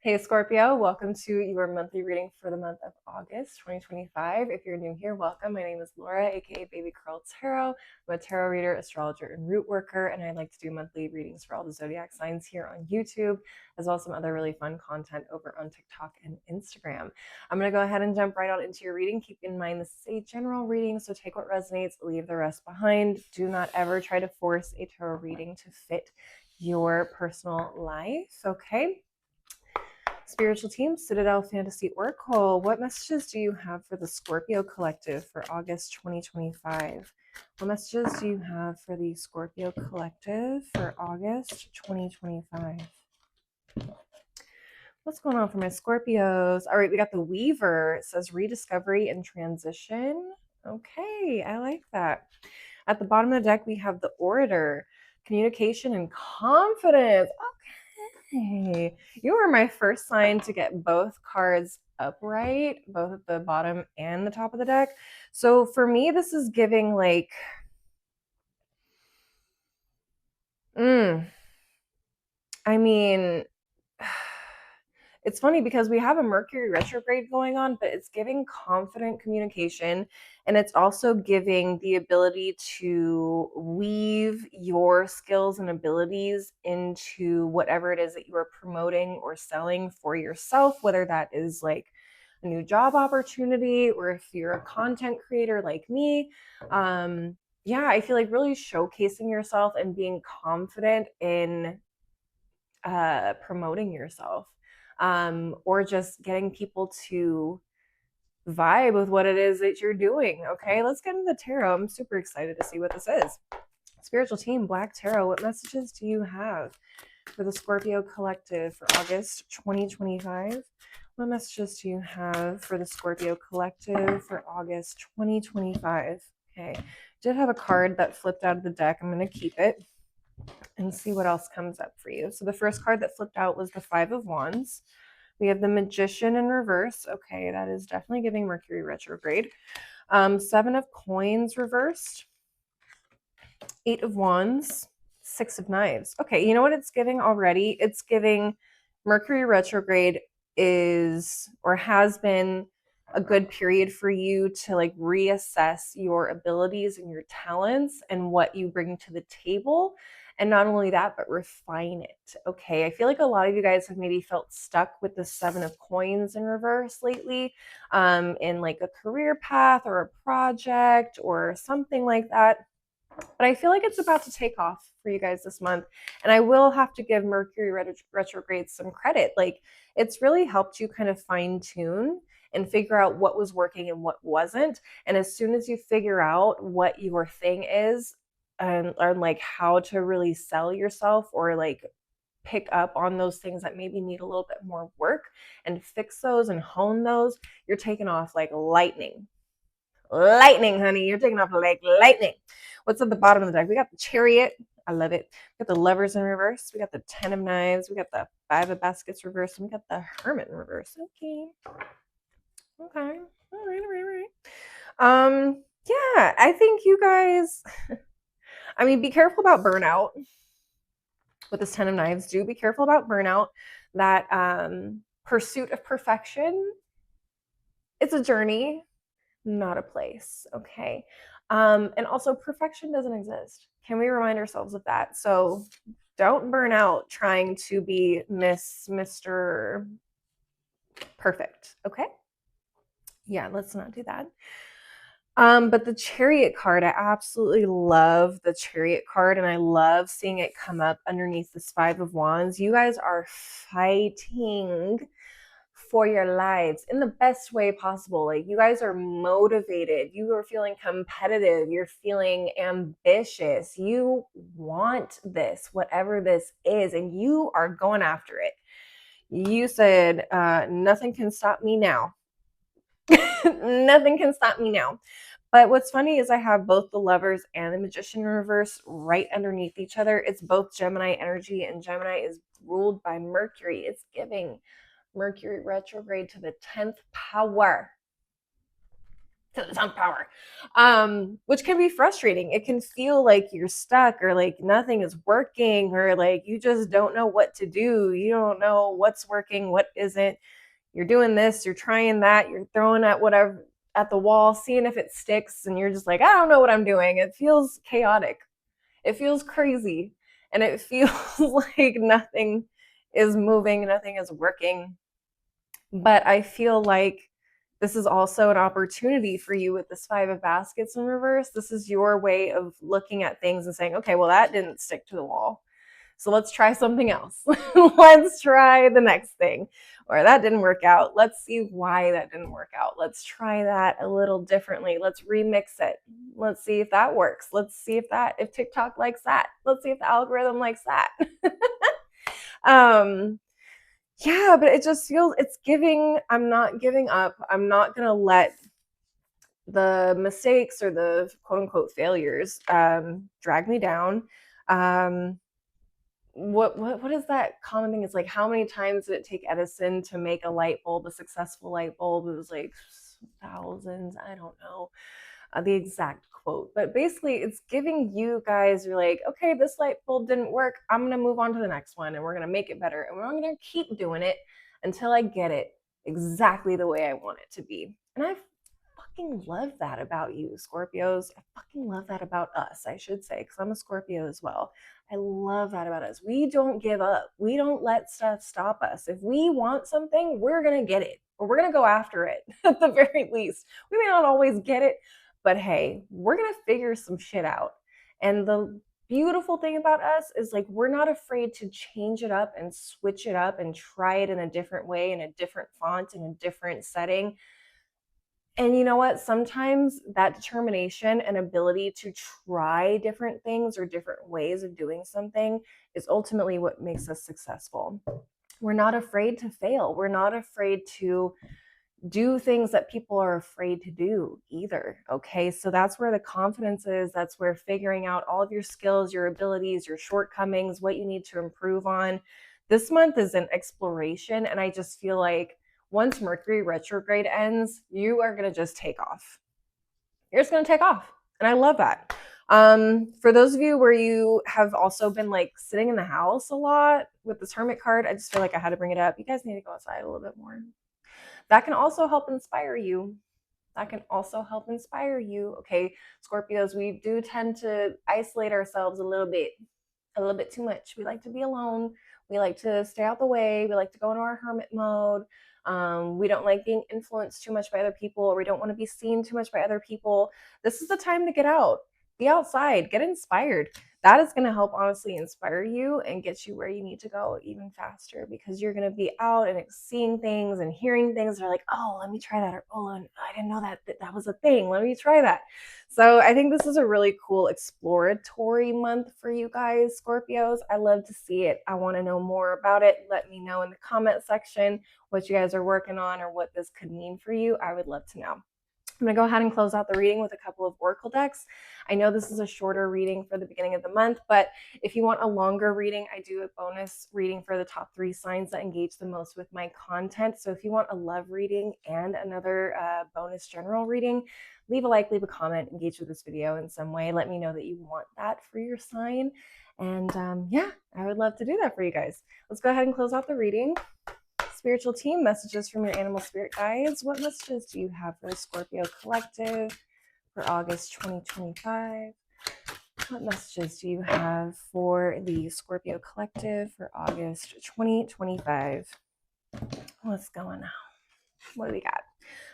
Hey Scorpio, welcome to your monthly reading for the month of August 2025. If you're new here, welcome. My name is Laura, aka Baby Curl Tarot. I'm a tarot reader, astrologer, and root worker, and I like to do monthly readings for all the zodiac signs here on YouTube, as well as some other really fun content over on TikTok and Instagram. I'm going to go ahead and jump right on into your reading. Keep in mind this is a general reading, so take what resonates, leave the rest behind. Do not ever try to force a tarot reading to fit your personal life, okay? Spiritual team, Citadel Fantasy Oracle, what messages do you have for the Scorpio collective for August 2025? What messages do you have for the Scorpio collective for August 2025? What's going on for my Scorpios? All right, we got the Weaver. It says rediscovery and transition. Okay, I like that. At the bottom of the deck, we have the Orator, communication and confidence. Hey, you were my first sign to get both cards upright, both at the bottom and the top of the deck. So for me, this is giving like, I mean, it's funny because we have a Mercury retrograde going on, but it's giving confident communication, and it's also giving the ability to weave your skills and abilities into whatever it is that you are promoting or selling for yourself, whether that is like a new job opportunity or if you're a content creator like me. Yeah, I feel like really showcasing yourself and being confident in promoting yourself, or just getting people to vibe with what it is that you're doing. Okay, let's get into the tarot. I'm super excited to see what this is. Spiritual team, Black Tarot, what messages do you have for the Scorpio collective for August 2025? What messages do you have for the Scorpio collective for August 2025? Okay, did have a card that flipped out of the deck. I'm going to keep it and see what else comes up for you. So the first card that flipped out was the Five of Wands. We have the Magician in reverse. Okay, that is definitely giving Mercury retrograde. Seven of Coins reversed. Eight of Wands. Six of Knives. Okay, you know what it's giving already? It's giving Mercury retrograde is or has been a good period for you to like reassess your abilities and your talents and what you bring to the table. And not only that, but refine it. Okay, I feel like a lot of you guys have maybe felt stuck with the Seven of Coins in reverse lately, in like a career path or a project or something like that. But I feel like it's about to take off for you guys this month. And I will have to give Mercury retrograde some credit. Like, it's really helped you kind of fine tune and figure out what was working and what wasn't. And as soon as you figure out what your thing is and learn like how to really sell yourself or like pick up on those things that maybe need a little bit more work and fix those and hone those, you're taking off like lightning. Lightning, honey. You're taking off like lightning. What's at the bottom of the deck? We got the Chariot. I love it. We got the Lovers in reverse. We got the Ten of Knives. We got the Five of Baskets reverse. And we got the Hermit in reverse. Okay. Okay. All right, all right, all right. Yeah, I think you guys, I mean, be careful about burnout with this Ten of Knives. Do be careful about burnout. That pursuit of perfection, it's a journey, not a place. Okay. And also, perfection doesn't exist. Can we remind ourselves of that? So don't burn out trying to be Mr. Perfect. Okay. Yeah, let's not do that. But the Chariot card, I absolutely love the Chariot card, and I love seeing it come up underneath this Five of Wands. You guys are fighting for your lives in the best way possible. Like, you guys are motivated, you are feeling competitive, you're feeling ambitious, you want this, whatever this is, and you are going after it. You said, nothing can stop me now. Nothing can stop me now. But what's funny is I have both the Lovers and the Magician in reverse right underneath each other. It's both Gemini energy, and Gemini is ruled by Mercury. It's giving Mercury retrograde to the 10th power. to the 10th power, which can be frustrating. It can feel like you're stuck or like nothing is working or like you just don't know what to do. You don't know what's working, what isn't. You're doing this, you're trying that, you're throwing at whatever at the wall, seeing if it sticks, and you're just like, I don't know what I'm doing. It feels chaotic. It feels crazy. And it feels like nothing is moving, nothing is working. But I feel like this is also an opportunity for you with this 5 of baskets in reverse. This is your way of looking at things and saying, okay, well, that didn't stick to the wall. So let's try something else. Let's try the next thing. Or that didn't work out. Let's see why that didn't work out. Let's try that a little differently. Let's remix it. Let's see if that works. Let's see if TikTok likes that. Let's see if the algorithm likes that. Yeah, but it just feels it's giving. I'm not giving up. I'm not going to let the mistakes or the quote unquote failures drag me down. What is that common thing? It's like, how many times did it take Edison to make a light bulb, a successful light bulb? It was like thousands. I don't know the exact quote, but basically it's giving you guys, you're like, okay, this light bulb didn't work. I'm going to move on to the next one and we're going to make it better. And we're going to keep doing it until I get it exactly the way I want it to be. And I fucking love that about you, Scorpios. I fucking love that about us, I should say, because I'm a Scorpio as well. I love that about us. We don't give up. We don't let stuff stop us. If we want something, we're going to get it, or we're going to go after it at the very least. We may not always get it, but hey, we're going to figure some shit out. And the beautiful thing about us is like we're not afraid to change it up and switch it up and try it in a different way, in a different font, in a different setting. And you know what? Sometimes that determination and ability to try different things or different ways of doing something is ultimately what makes us successful. We're not afraid to fail. We're not afraid to do things that people are afraid to do either. Okay. So that's where the confidence is. That's where figuring out all of your skills, your abilities, your shortcomings, what you need to improve on. This month is an exploration. And I just feel like once Mercury retrograde ends, you are going to just take off. You're just going to take off. And I love that. For those of you where you have also been like sitting in the house a lot with this Hermit card, I just feel like I had to bring it up. You guys need to go outside a little bit more. That can also help inspire you. That can also help inspire you. Okay, Scorpios, we do tend to isolate ourselves a little bit too much. We like to be alone. We like to stay out the way. We like to go into our hermit mode. We don't like being influenced too much by other people, or we don't want to be seen too much by other people. This is the time to get out, be outside, get inspired. That is going to help honestly inspire you and get you where you need to go even faster, because you're going to be out and seeing things and hearing things that are like, oh, let me try that. Or, oh, I didn't know that was a thing. Let me try that. So I think this is a really cool exploratory month for you guys, Scorpios. I love to see it. I want to know more about it. Let me know in the comment section what you guys are working on or what this could mean for you. I would love to know. I'm going to go ahead and close out the reading with a couple of oracle decks. I know this is a shorter reading for the beginning of the month, but if you want a longer reading, I do a bonus reading for the top 3 signs that engage the most with my content. So if you want a love reading and another bonus general reading, leave a like, leave a comment, engage with this video in some way. Let me know that you want that for your sign. And yeah, I would love to do that for you guys. Let's go ahead and close out the reading. Spiritual team, messages from your animal spirit guides. What messages do you have for the Scorpio collective for August 2025? What messages do you have for the Scorpio collective for August 2025? What's going on? What do we got?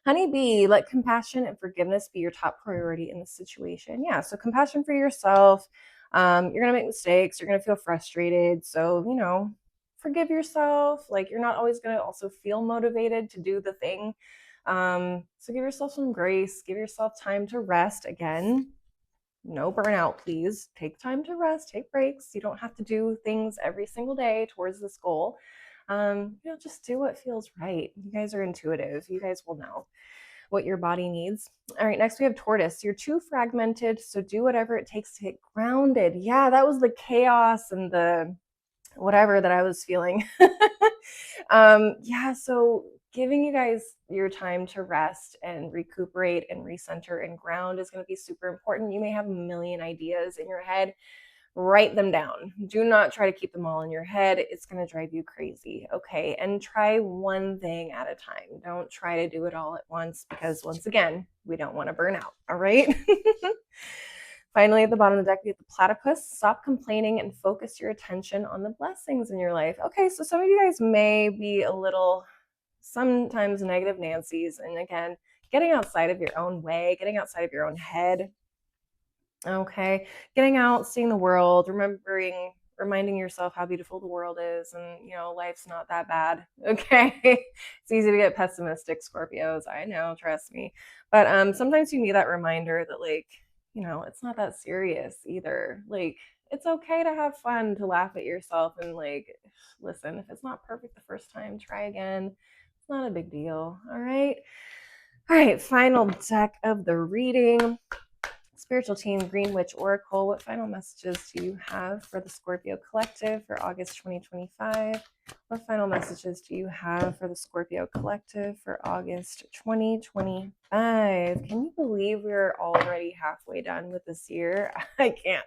Honeybee, let compassion and forgiveness be your top priority in this situation. Yeah, so compassion for yourself. You're going to make mistakes. You're going to feel frustrated. So, forgive yourself. Like, you're not always going to also feel motivated to do the thing. So give yourself some grace. Give yourself time to rest. Again, no burnout, please. Take time to rest. Take breaks. You don't have to do things every single day towards this goal. Just do what feels right. You guys are intuitive. You guys will know what your body needs. All right, next we have Tortoise. You're too fragmented, so do whatever it takes to get grounded. Yeah, that was the chaos and the whatever that I was feeling. Yeah, so giving you guys your time to rest and recuperate and recenter and ground is going to be super important. You may have a million ideas in your head. Write them down. Do not try to keep them all in your head. It's going to drive you crazy. Okay. And try one thing at a time. Don't try to do it all at once because, once again, we don't want to burn out. All right. Finally, at the bottom of the deck, we have the platypus. Stop complaining and focus your attention on the blessings in your life. Okay. So some of you guys may be a little, sometimes negative Nancy's. And again, getting outside of your own way, getting outside of your own head. Okay. Getting out, seeing the world, reminding yourself how beautiful the world is, and life's not that bad. Okay. It's easy to get pessimistic, Scorpios. I know, trust me. But sometimes you need that reminder that, like, it's not that serious either. Like, it's okay to have fun, to laugh at yourself, and, like, listen, if it's not perfect the first time, try again. It's not a big deal. All right. All right, final deck of the reading. Spiritual Team Green Witch Oracle, what final messages do you have for the Scorpio Collective for August 2025? What final messages do you have for the Scorpio Collective for August 2025? Can you believe we're already halfway done with this year? I can't.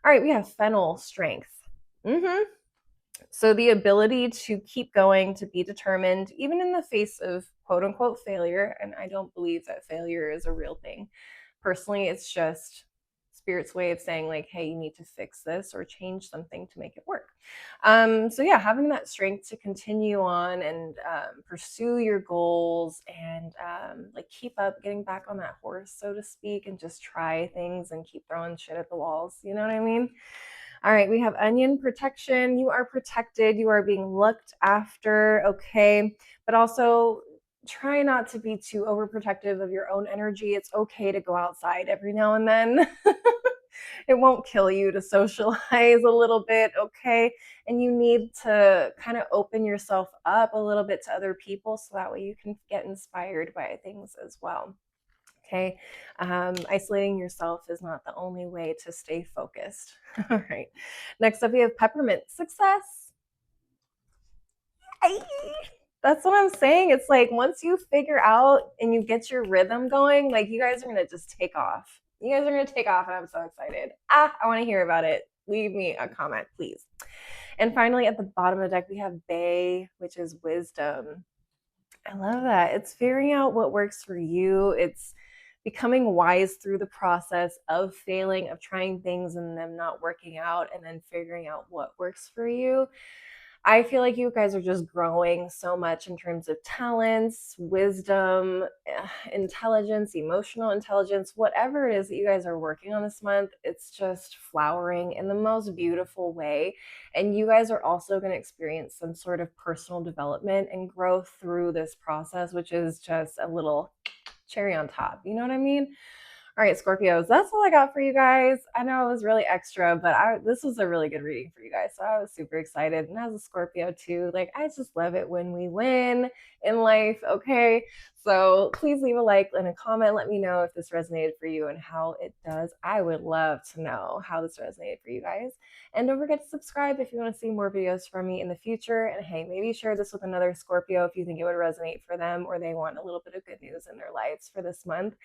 All right, we have Fennel Strength. So the ability to keep going, to be determined, even in the face of quote unquote failure. And I don't believe that failure is a real thing. Personally, it's just Spirit's way of saying, like, hey, you need to fix this or change something to make it work. So yeah, having that strength to continue on and pursue your goals and like keep up, getting back on that horse, so to speak, and just try things and keep throwing shit at the walls. You know what I mean? All right, we have Onion Protection. You are protected. You are being looked after, okay? But also try not to be too overprotective of your own energy. It's okay to go outside every now and then. It won't kill you to socialize a little bit, okay? And you need to kind of open yourself up a little bit to other people so that way you can get inspired by things as well. Okay. Isolating yourself is not the only way to stay focused. All right. Next up, we have Peppermint Success. That's what I'm saying. It's like once you figure out and you get your rhythm going, like you guys are going to just take off. You guys are going to take off, and I'm so excited. I want to hear about it. Leave me a comment, please. And finally, at the bottom of the deck, we have Bay, which is wisdom. I love that. It's figuring out what works for you. It's becoming wise through the process of failing, of trying things and them not working out, and then figuring out what works for you. I feel like you guys are just growing so much in terms of talents, wisdom, intelligence, emotional intelligence, whatever it is that you guys are working on this month. It's just flowering in the most beautiful way. And you guys are also going to experience some sort of personal development and growth through this process, which is just a little cherry on top. You know what I mean? All right, Scorpios, that's all I got for you guys. I know it was really extra, but this was a really good reading for you guys. So I was super excited. And as a Scorpio too, like I just love it when we win in life. Okay. So please leave a like and a comment. Let me know if this resonated for you and how it does. I would love to know how this resonated for you guys. And don't forget to subscribe if you want to see more videos from me in the future. And hey, maybe share this with another Scorpio if you think it would resonate for them or they want a little bit of good news in their lives for this month.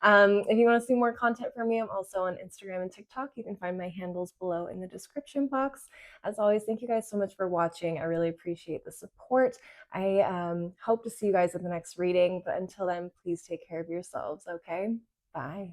If you want to see more content from me, I'm also on Instagram and TikTok. You can find my handles below in the description box. As always, thank you guys so much for watching. I really appreciate the support. I hope to see you guys at the next reading, but until then, please take care of yourselves, okay? Bye.